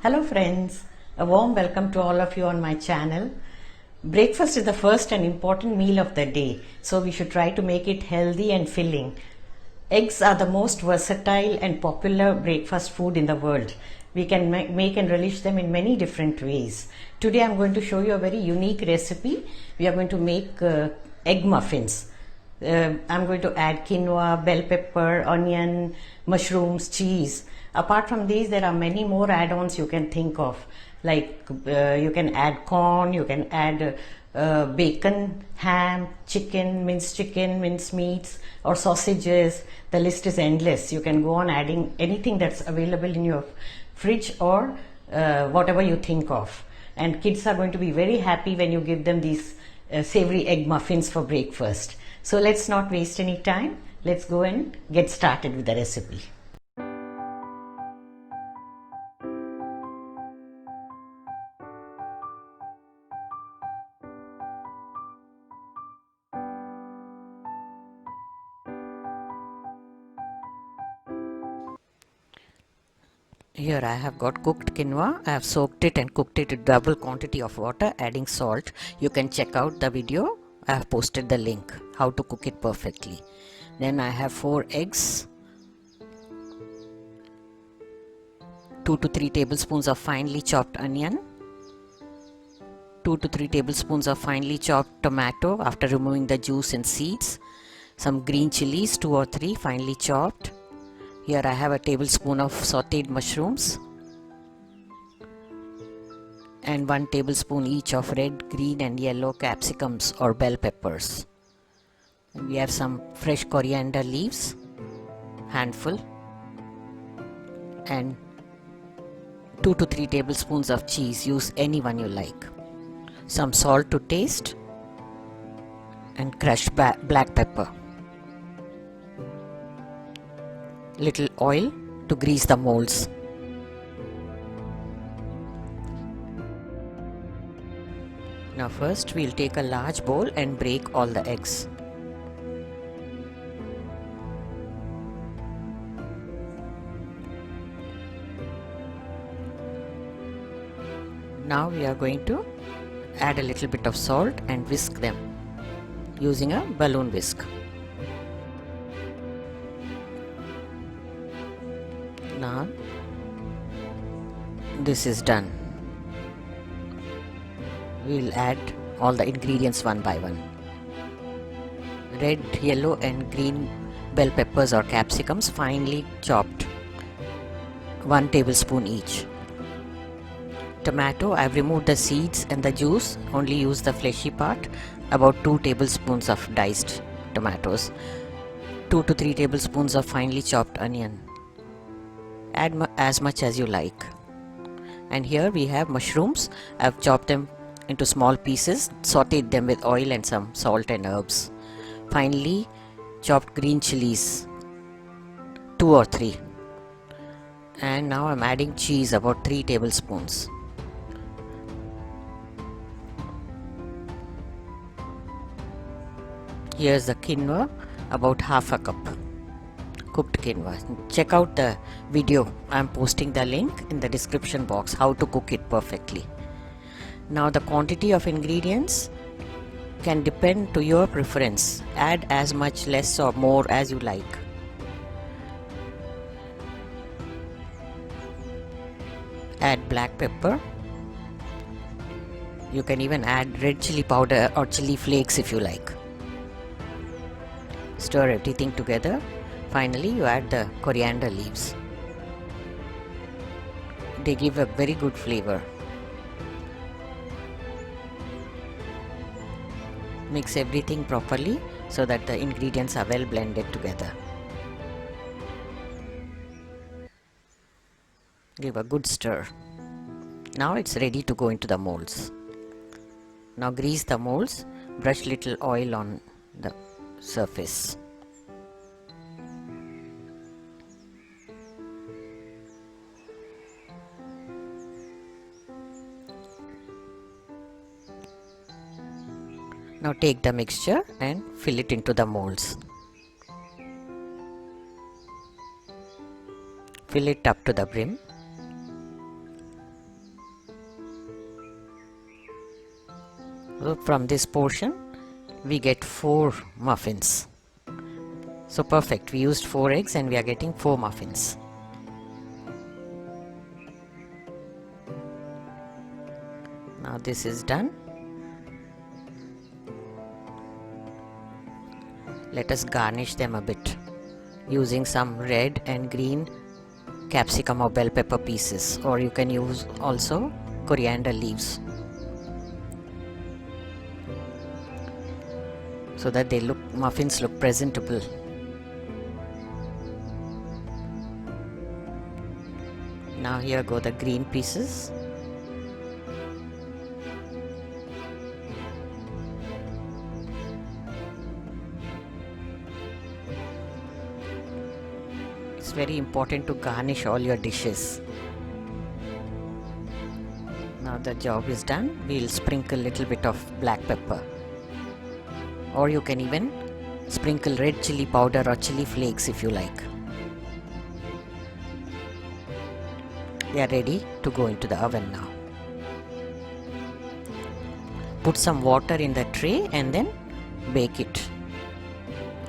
Hello friends, a warm welcome to all of you on my channel. Breakfast is the first and important meal of the day, so we should try to make it healthy and filling. Eggs are the most versatile and popular breakfast food in the world. We can make and relish them in many different ways. Today I'm going to show you a very unique recipe. We are going to make egg muffins. I'm going to add quinoa, bell pepper, onion, mushrooms, cheese. Apart from these, there are many more add-ons you can think of, like you can add corn, you can add bacon, ham, chicken, minced meats, or sausages. The list is endless. You can go on adding anything that's available in your fridge or whatever you think of. And kids are going to be very happy when you give them these savory egg muffins for breakfast. So let's not waste any time. Let's go and get started with the recipe. Here I have got cooked quinoa. I have soaked it and cooked it with double quantity of water, adding salt. You can check out the video. I have posted the link how to cook it perfectly. Then I have 4 eggs, 2 to 3 tablespoons of finely chopped onion, 2 to 3 tablespoons of finely chopped tomato after removing the juice and seeds, some green chillies 2 or 3 finely chopped. Here I have a tablespoon of sauteed mushrooms and 1 tablespoon each of red, green and yellow capsicums or bell peppers. We have some fresh coriander leaves, handful, and 2 to 3 tablespoons of cheese. Use any one you like. Some salt to taste and crushed black pepper. Little oil to grease the molds. Now first we'll take a large bowl and break all the eggs. Now we are going to add a little bit of salt and whisk them using a balloon whisk. Now this is done. We will add all the ingredients one by one. Red, yellow and green bell peppers or capsicums finely chopped, 1 tablespoon each. Tomato, I have removed the seeds and the juice, only use the fleshy part, about 2 tablespoons of diced tomatoes, 2 to 3 tablespoons of finely chopped onion. Add as much as you like. And here we have mushrooms. I have chopped them into small pieces, sauteed them with oil and some salt and herbs. Finely chopped green chilies, 2 or 3. And now I am adding cheese, about 3 tablespoons. Here's the quinoa, about half a cup. Cooked quinoa. Check out the video. I am posting the link in the description box how to cook it perfectly. Now the quantity of ingredients can depend to your preference. Add as much, less or more as you like. Add black pepper. You can even add red chili powder or chili flakes if you like. Stir everything together. Finally, you add the coriander leaves. They give a very good flavor. Mix everything properly so that the ingredients are well blended together. Give a good stir. Now it's ready to go into the molds. Now grease the molds, brush little oil on the surface. Now take the mixture and fill it into the molds. Fill it up to the brim. So from this portion we get 4 muffins. So perfect, we used 4 eggs and we are getting 4 muffins. Now this is done. Let us garnish them a bit using some red and green capsicum or bell pepper pieces, or you can use also coriander leaves, so that muffins look presentable. Now here go the green pieces. It's very important to garnish all your dishes. Now the job is done. We'll sprinkle a little bit of black pepper, or you can even sprinkle red chili powder or chili flakes if you like. They are ready to go into the oven now. Put some water in the tray and then bake it.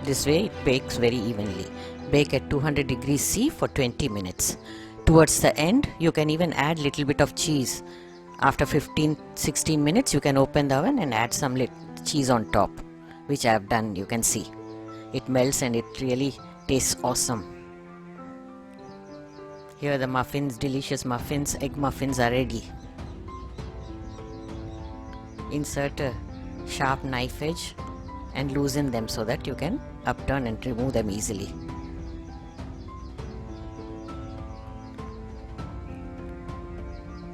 This way it bakes very evenly. Bake at 200 degrees C for 20 minutes. Towards the end you can even add little bit of cheese. After 15-16 minutes you can open the oven and add some cheese on top, which I have done. You can see it melts and it really tastes awesome. Here the muffins, delicious muffins, egg muffins are ready. Insert a sharp knife edge and loosen them so that you can upturn and remove them easily.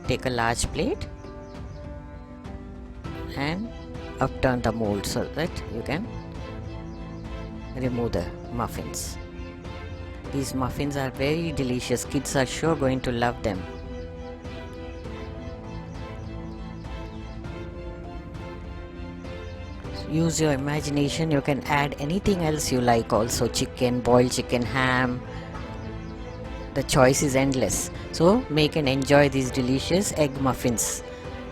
Take a large plate and upturn the mold so that you can remove the muffins. These muffins are very delicious. Kids are sure going to love them. Use your imagination. You can add anything else you like also. Chicken, boiled chicken, ham. The choice is endless. So make and enjoy these delicious egg muffins.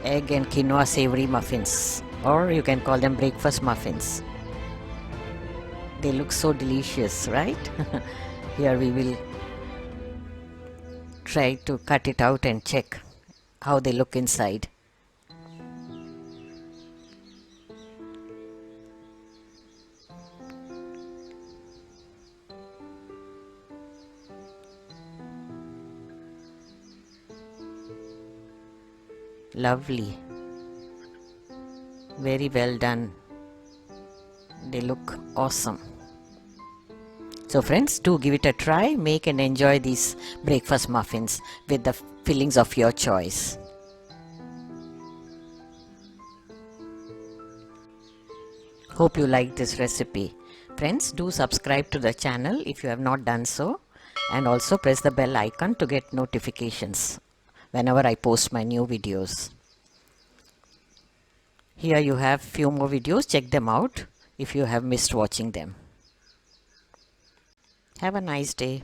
Egg and quinoa savory muffins. Or you can call them breakfast muffins. They look so delicious, right? Here we will try to cut it out and check how they look inside. Lovely. Very well done. They look awesome. So friends, do give it a try. Make and enjoy these breakfast muffins with the fillings of your choice. Hope you liked this recipe. Friends, do subscribe to the channel if you have not done so, and also press the bell icon to get notifications whenever I post my new videos. Here you have few more videos. Check them out if you have missed watching them. Have a nice day.